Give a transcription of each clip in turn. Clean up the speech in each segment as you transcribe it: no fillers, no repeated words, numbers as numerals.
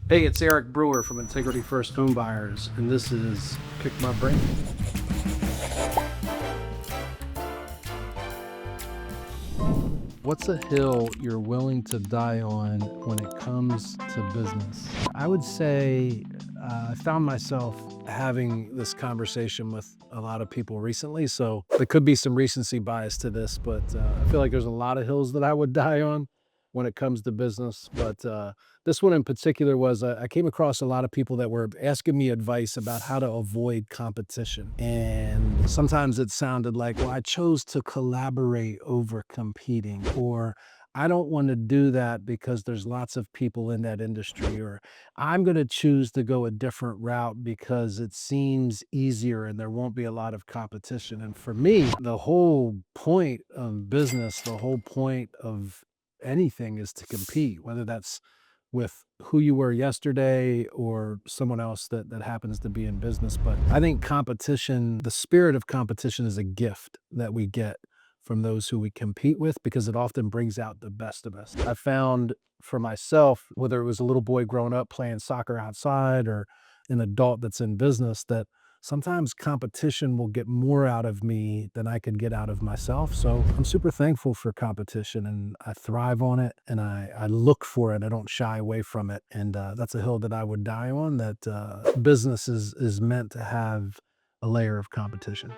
Hey, it's Eric Brewer from Integrity First Home Buyers, and this is Pick My Brain. What's a hill you're willing to die on when it comes to business? I would say I found myself having this conversation with a lot of people recently, so there could be some recency bias to this, but I feel like there's a lot of hills that I would die on when it comes to business. But this one in particular was I came across a lot of people that were asking me advice about how to avoid competition. And sometimes it sounded like, well, I chose to collaborate over competing, or I don't want to do that because there's lots of people in that industry, or I'm going to choose to go a different route because it seems easier and there won't be a lot of competition. And for me, the whole point of business, the whole point of anything is to compete, whether that's with who you were yesterday or someone else that happens to be in business. But I think competition, the spirit of competition is a gift that we get from those who we compete with because it often brings out the best of us. I found for myself, whether it was a little boy growing up playing soccer outside or an adult that's in business, that sometimes competition will get more out of me than I could get out of myself. So I'm super thankful for competition and I thrive on it and I look for it. I don't shy away from it. And that's a hill that I would die on, that business is meant to have a layer of competition.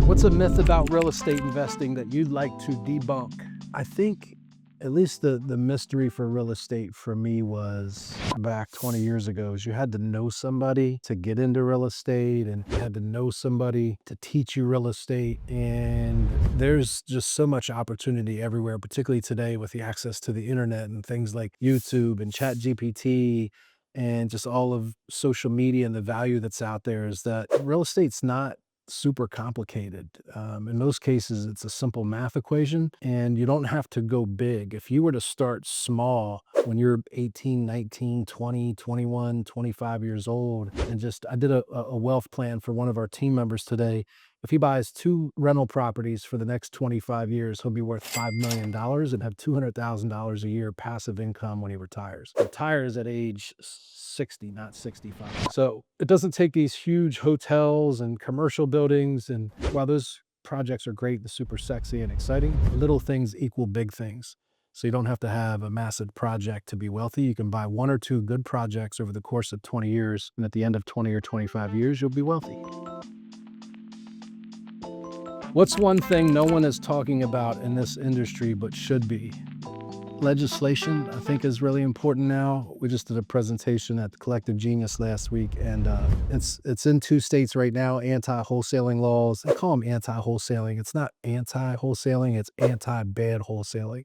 What's a myth about real estate investing that you'd like to debunk? I think at least the mystery for real estate for me was back 20 years ago is you had to know somebody to get into real estate and you had to know somebody to teach you real estate. And there's just so much opportunity everywhere, particularly today with the access to the internet and things like YouTube and Chat GPT and just all of social media and the value that's out there is that real estate's not super complicated. In most cases, it's a simple math equation and you don't have to go big. If you were to start small when you're 18, 19, 20, 21, 25 years old, and just, I did a wealth plan for one of our team members today. If he buys 2 rental properties for the next 25 years, he'll be worth $5 million and have $200,000 a year passive income when he retires. Retires at age 60, not 65. So it doesn't take these huge hotels and commercial buildings. And while those projects are great, they're super sexy and exciting, little things equal big things. So you don't have to have a massive project to be wealthy. You can buy 1 or 2 good projects over the course of 20 years. And at the end of 20 or 25 years, you'll be wealthy. What's one thing no one is talking about in this industry but should be? Legislation, I think, is really important now. We just did a presentation at the Collective Genius last week, and it's in 2 states right now, anti-wholesaling laws. They call them anti-wholesaling. It's not anti-wholesaling, it's anti-bad wholesaling.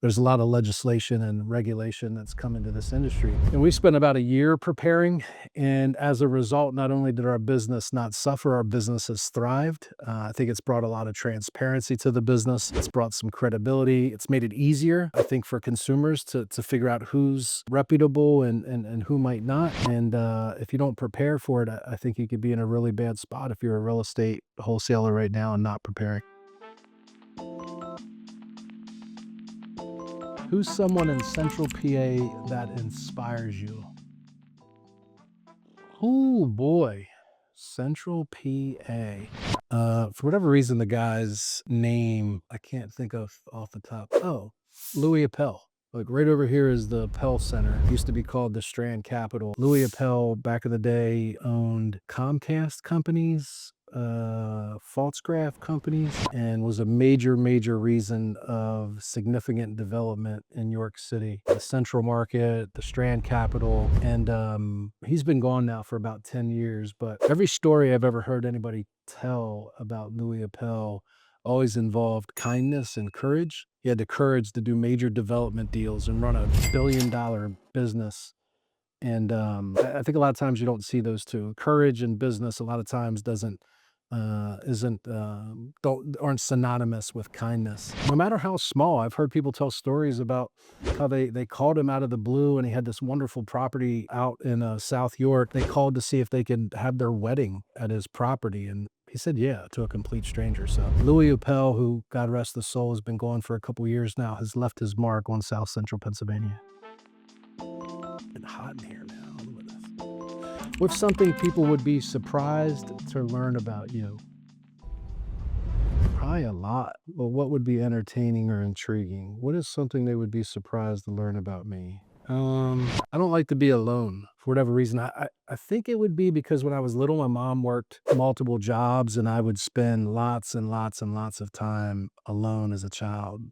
There's a lot of legislation and regulation that's come into this industry. And we spent about a year preparing. And as a result, not only did our business not suffer, our business has thrived. I think it's brought a lot of transparency to the business. It's brought some credibility. It's made it easier, I think, for consumers to figure out who's reputable and who might not. And if you don't prepare for it, I think you could be in a really bad spot if you're a real estate wholesaler right now and not preparing. Who's someone in Central PA that inspires you? Oh boy, Central PA. For whatever reason, the guy's name I can't think of off the top. Oh, Louis Appel. Like right over here is the Appel Center. It used to be called the Strand Capital. Louis Appel back in the day owned Comcast companies, Faltzgraph companies, and was a major reason of significant development in York City. The Central Market, the Strand Capital, and he's been gone now for about 10 years. But every story I've ever heard anybody tell about Louis Appel always involved kindness and courage. He had the courage to do major development deals and run a billion-dollar business. And I think a lot of times you don't see those two. Courage and business a lot of times aren't synonymous with kindness. No matter how small, I've heard people tell stories about how they called him out of the blue and he had this wonderful property out in South York. They called to see if they could have their wedding at his property. And he said, yeah, to a complete stranger. So Louis Appel, who God rest his soul, has been gone for a couple years now, has left his mark on South Central Pennsylvania. It's hot in here now. Look at this. What's something people would be surprised to learn about you? Probably a lot. Well, what would be entertaining or intriguing? What is something they would be surprised to learn about me? I don't like to be alone for whatever reason. I think it would be because when I was little, my mom worked multiple jobs and I would spend lots and lots and lots of time alone as a child.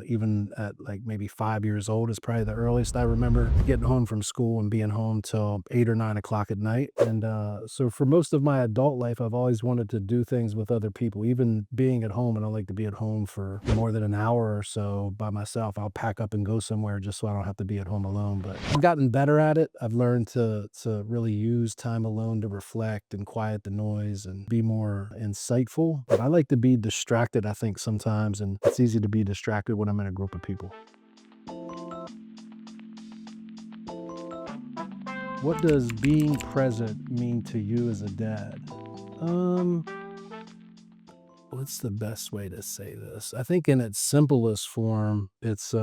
Even at like maybe 5 years old is probably the earliest I remember getting home from school and being home till 8 or 9 o'clock at night. And so for most of my adult life, I've always wanted to do things with other people, even being at home. I don't like to be at home for more than an hour or so by myself. I'll pack up and go somewhere just so I don't have to be at home alone. But I've gotten better at it. I've learned to really use time alone to reflect and quiet the noise and be more insightful. But I like to be distracted, I think, sometimes, and it's easy to be distracted when I'm in a group of people. What does being present mean to you as a dad? Um, what's the best way to say this? I think in its simplest form, it's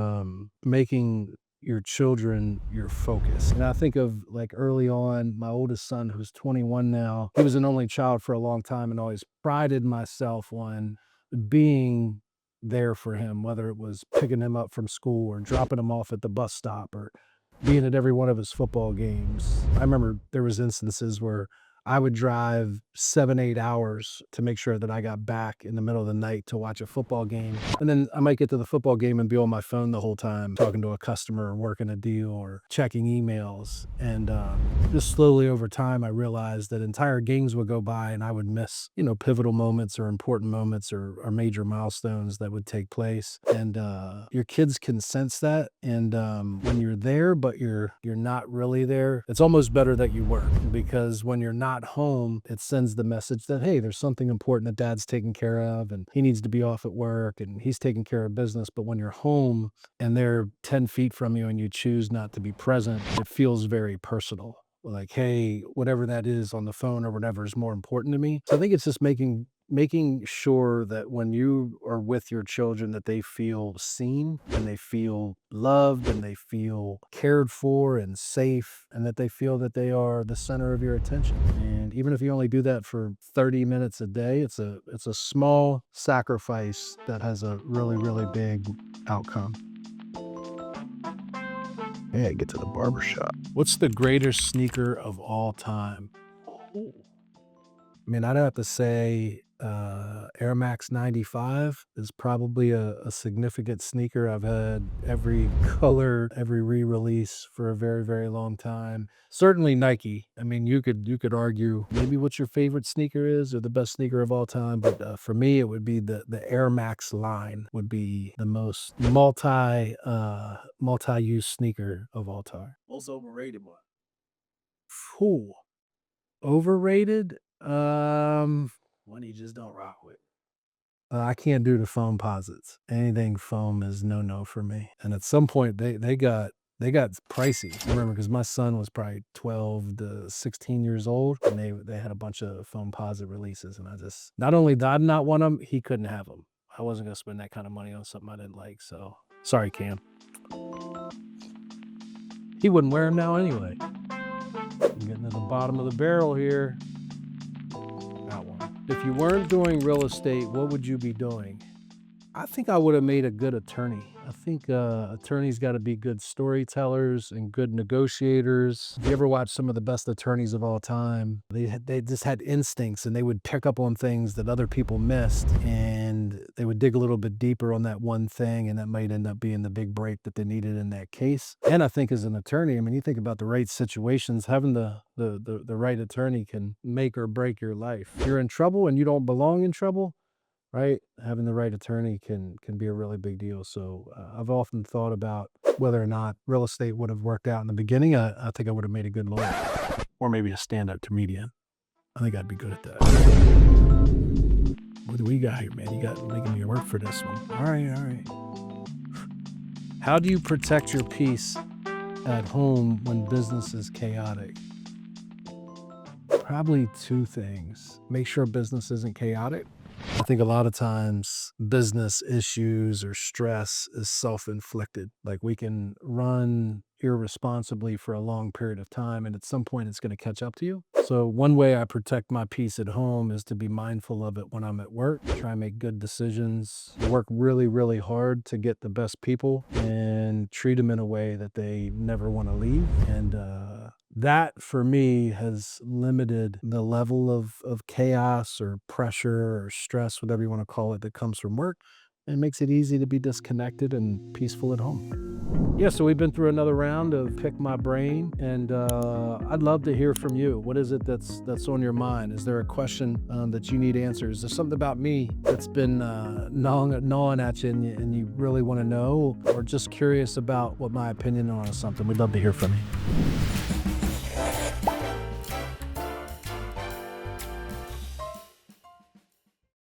making your children your focus. And I think of like early on, my oldest son, who's 21 now, he was an only child for a long time and always prided myself on being there for him, whether it was picking him up from school or dropping him off at the bus stop or being at every one of his football games. I remember there was instances where I would drive 7, 8 hours to make sure that I got back in the middle of the night to watch a football game. And then I might get to the football game and be on my phone the whole time, talking to a customer or working a deal or checking emails. And just slowly over time, I realized that entire games would go by and I would miss, pivotal moments or important moments or major milestones that would take place. And your kids can sense that. And when you're there, but you're not really there, it's almost better that you weren't, because when you're not home, it sends the message that, hey, there's something important that dad's taking care of and he needs to be off at work and he's taking care of business. But when you're home and they're 10 feet from you and you choose not to be present, it feels very personal. Like, hey, whatever that is on the phone or whatever is more important to me. So I think it's just making sure that when you are with your children that they feel seen and they feel loved and they feel cared for and safe and that they feel that they are the center of your attention. And even if you only do that for 30 minutes a day, it's a small sacrifice that has a really, really big outcome. Hey, get to the barber shop. What's the greatest sneaker of all time? I mean, I'd have to say Air Max 95 is probably a significant sneaker. I've had every color, every re-release for a very, very long time. Certainly Nike. I mean, you could argue maybe what your favorite sneaker is or the best sneaker of all time, but for me, it would be the Air Max line would be the most multi-use sneaker of all time. Most overrated one. Phew. Overrated? One you just don't rock with. I can't do the foam posits. Anything foam is no for me. And at some point they got pricey. I remember because my son was probably 12 to 16 years old and they had a bunch of foam posit releases and I just not only did I not want them, he couldn't have them. I wasn't gonna spend that kind of money on something I didn't like. So sorry, Cam. He wouldn't wear them now anyway. I'm getting to the bottom of the barrel here. Got one. If you weren't doing real estate, what would you be doing? I think I would have made a good attorney. I think attorneys got to be good storytellers and good negotiators. If you ever watch some of the best attorneys of all time, they just had instincts and they would pick up on things that other people missed and they would dig a little bit deeper on that one thing and that might end up being the big break that they needed in that case. And I think as an attorney, I mean, you think about the right situations, having the right attorney can make or break your life. If you're in trouble and you don't belong in trouble, right? Having the right attorney can be a really big deal. So I've often thought about whether or not real estate would have worked out in the beginning. I think I would have made a good lawyer or maybe a stand-up comedian. I think I'd be good at that. What do we got here, man? You got making me work for this one. All right. How do you protect your peace at home when business is chaotic? Probably two things. Make sure business isn't chaotic. I think a lot of times business issues or stress is self-inflicted. Like we can run irresponsibly for a long period of time, and at some point it's going to catch up to you. So one way I protect my peace at home is to be mindful of it when I'm at work, try and make good decisions, work really, really hard to get the best people and treat them in a way that they never want to leave. And that for me has limited the level of chaos or pressure or stress, whatever you want to call it, that comes from work. It makes it easy to be disconnected and peaceful at home. Yeah, so we've been through another round of Pick My Brain, and I'd love to hear from you. What is it that's on your mind? Is there a question that you need answered? Is there something about me that's been gnawing at you and you really want to know, or just curious about what my opinion on something? We'd love to hear from you.